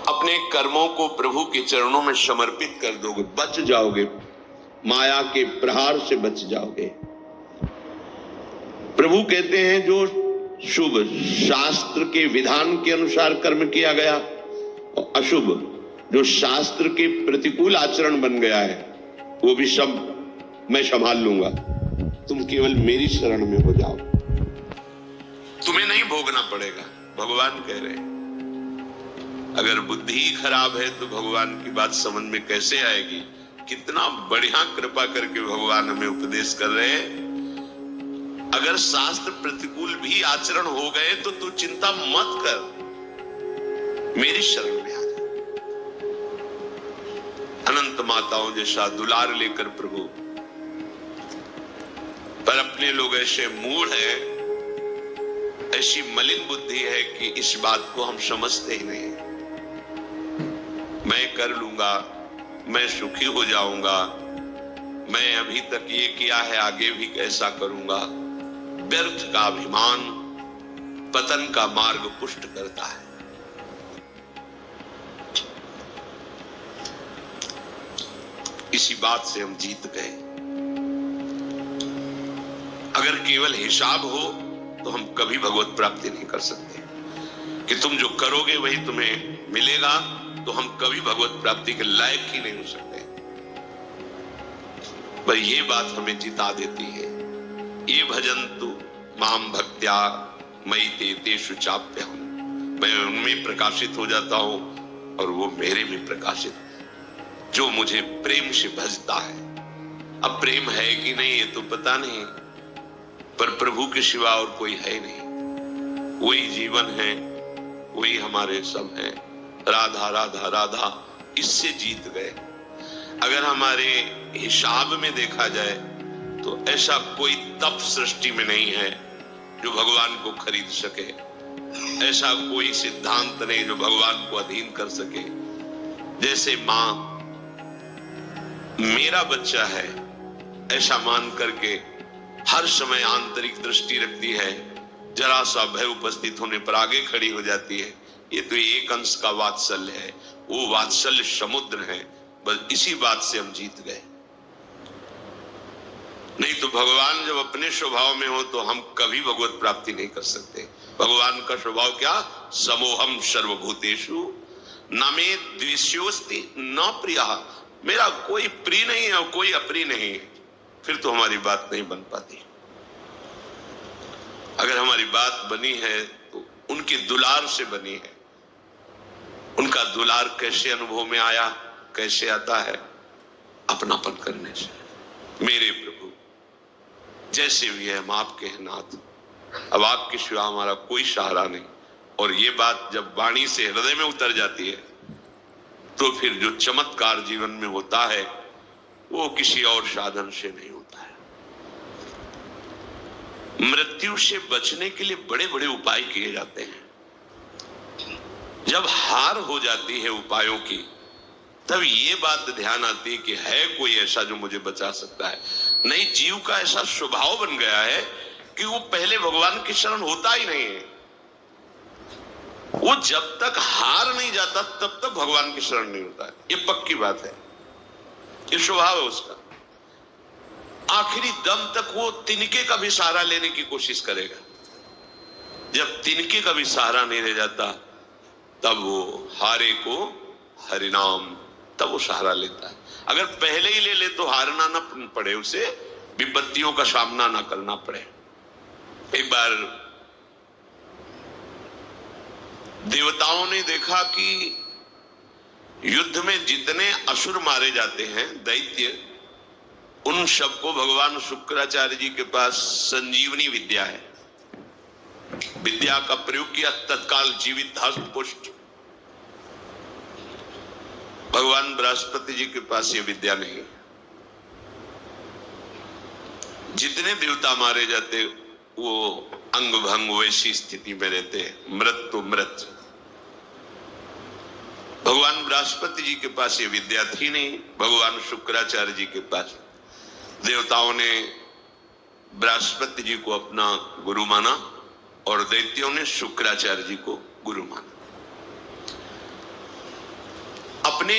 अपने कर्मों को प्रभु के चरणों में समर्पित कर दोगे, बच जाओगे, माया के प्रहार से बच जाओगे। प्रभु कहते हैं जो शुभ शास्त्र के विधान के अनुसार कर्म किया गया और अशुभ जो शास्त्र के प्रतिकूल आचरण बन गया है वो भी सब मैं संभाल लूंगा, तुम केवल मेरी शरण में हो जाओ, तुम्हें नहीं भोगना पड़ेगा, भगवान कह रहे हैं। अगर बुद्धि ही खराब है तो भगवान की बात समझ में कैसे आएगी? कितना बढ़िया कृपा करके भगवान हमें उपदेश कर रहे हैं। अगर शास्त्र प्रतिकूल भी आचरण हो गए तो तू चिंता मत कर, मेरी शरण में आ जा। अनंत माताओं जैसा दुलार लेकर प्रभु, पर अपने लोग ऐसे मूढ़ हैं, ऐसी मलिन बुद्धि है कि इस बात को हम समझते ही नहीं। मैं कर लूंगा, मैं सुखी हो जाऊंगा, मैं अभी तक ये किया है आगे भी ऐसा करूंगा। व्यर्थ का अभिमान पतन का मार्ग पुष्ट करता है। इसी बात से हम जीत गए। अगर केवल हिसाब हो तो हम कभी भगवत प्राप्ति नहीं कर सकते कि तुम जो करोगे वही तुम्हें मिलेगा, तो हम कभी भगवत प्राप्ति के लायक ही नहीं हो सकते। पर ये बात हमें जिता देती है। ये भजन तू माम भक्त्या मयि ते तेषु चाप्यहम्, मैं उनमें प्रकाशित हो जाता हूं और वो मेरे में प्रकाशित, जो मुझे प्रेम से भजता है। अब प्रेम है कि नहीं ये तो पता नहीं, पर प्रभु के सिवा और कोई है नहीं। वही जीवन है, वही हमारे सब है। राधा राधा राधा, इससे जीत गए। अगर हमारे हिसाब में देखा जाए तो ऐसा कोई तप सृष्टि में नहीं है जो भगवान को खरीद सके, ऐसा कोई सिद्धांत नहीं जो भगवान को अधीन कर सके। जैसे मां मेरा बच्चा है ऐसा मान करके हर समय आंतरिक दृष्टि रखती है, जरा सा भय उपस्थित होने पर आगे खड़ी हो जाती है। ये तो एक अंश का वात्सल्य है, वो वात्सल्य समुद्र है। बस इसी बात से हम जीत गए। नहीं तो भगवान जब अपने स्वभाव में हो तो हम कभी भगवत प्राप्ति नहीं कर सकते। भगवान का स्वभाव क्या? समोहम सर्वभूतेषु न मे द्वेष्योस्ति न प्रियः, मेरा कोई प्रिय नहीं है और कोई अप्रिय नहीं है। फिर तो हमारी बात नहीं बन पाती। अगर हमारी बात बनी है तो उनके दुलार से बनी है। उनका दुलार कैसे अनुभव में आया? कैसे आता है? अपनापन करने से। मेरे प्रभु जैसे भी है हम आपके हैं नाथ, अब आपके सिवा हमारा कोई सहारा नहीं। और ये बात जब वाणी से हृदय में उतर जाती है तो फिर जो चमत्कार जीवन में होता है वो किसी और साधन से नहीं होता है। मृत्यु से बचने के लिए बड़े बड़े उपाय किए जाते हैं। जब हार हो जाती है उपायों की, तब ये बात ध्यान आती है कि है कोई ऐसा जो मुझे बचा सकता है। नहीं, जीव का ऐसा स्वभाव बन गया है कि वो पहले भगवान की शरण होता ही नहीं है। वो जब तक हार नहीं जाता तब तक भगवान की शरण नहीं होता है। ये पक्की बात है, ये स्वभाव है उसका। आखिरी दम तक वो तिनके का भी सहारा लेने की कोशिश करेगा। जब तिनके का भी सहारा नहीं रह जाता तब वो हारे को हरिनाम, तब वो सहारा लेता है। अगर पहले ही ले ले तो हारना ना पड़े, उसे विपत्तियों का सामना ना करना पड़े। एक बार देवताओं ने देखा कि युद्ध में जितने असुर मारे जाते हैं दैत्य, उन सबको भगवान शुक्राचार्य जी के पास संजीवनी विद्या है। विद्या का प्रयोग किया, तत्काल जीवित हस्त पुष्ट। भगवान बृहस्पति जी के पास ये विद्या नहीं। जितने देवता मारे जाते वो अंग भंग वैसी स्थिति में रहते, मृत तो मृत। भगवान बृहस्पति जी के पास ये विद्या थी नहीं, भगवान शुक्राचार्य जी के पास। देवताओं ने बृहस्पति जी को अपना गुरु माना और दैत्यों ने शुक्राचार्य जी को गुरु माना। अपने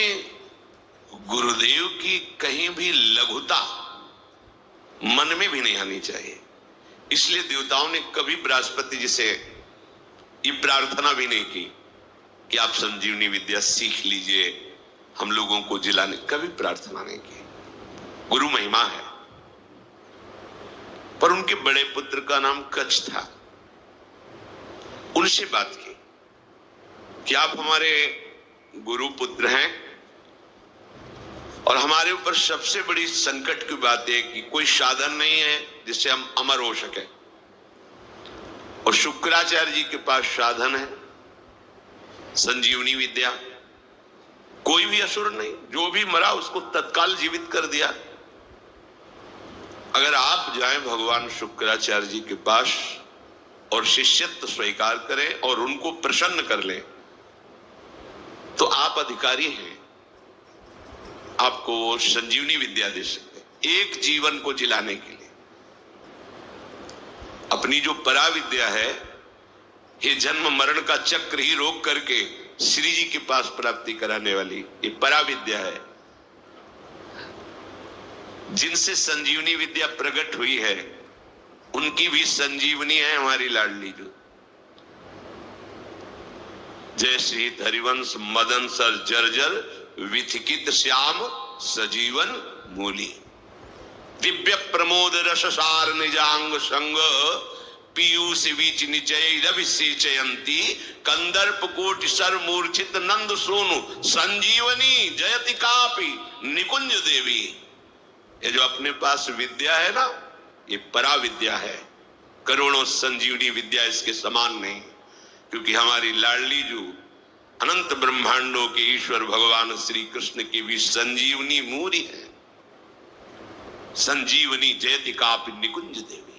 गुरुदेव की कहीं भी लघुता मन में भी नहीं आनी चाहिए। इसलिए देवताओं ने कभी बृहस्पति जी से ये प्रार्थना भी नहीं की कि आप संजीवनी विद्या सीख लीजिए, हम लोगों को जिलाने, कभी प्रार्थना नहीं की। गुरु महिमा है। पर उनके बड़े पुत्र का नाम कच्छ था। उनसे बात की कि आप हमारे गुरु पुत्र हैं और हमारे ऊपर सबसे बड़ी संकट की बात है कि कोई साधन नहीं है जिससे हम अमर हो सके, और शुक्राचार्य जी के पास साधन है, संजीवनी विद्या। कोई भी असुर नहीं, जो भी मरा उसको तत्काल जीवित कर दिया। अगर आप जाएं भगवान शुक्राचार्य जी के पास और शिष्यत्व स्वीकार करें और उनको प्रसन्न कर लें, तो आप अधिकारी हैं, आपको वो संजीवनी विद्या दे सकते हैं एक जीवन को जिलाने के लिए। अपनी जो पराविद्या है, ये जन्म मरण का चक्र ही रोक करके श्री जी के पास प्राप्ति कराने वाली ये पराविद्या है, जिनसे संजीवनी विद्या प्रकट हुई है, उनकी भी संजीवनी है हमारी लाडली जो। जय श्री हरिवंश मदन सर जर्जर विथिकित श्याम सजीवन मूली, दिव्य प्रमोद रससार निजांग संग पीयूष बीच निचय रविसेचयंती कंदर्प कोटि सर मूर्छित नंद सोनु संजीवनी जयति कापि निकुंज देवी। ये जो अपने पास विद्या है ना, ये परा विद्या है। करोड़ों संजीवनी विद्या इसके समान नहीं, क्योंकि हमारी लाडली जो अनंत ब्रह्मांडों के ईश्वर भगवान श्री कृष्ण की भी संजीवनी मूरी है। संजीवनी जयति कापि निकुंज देवी।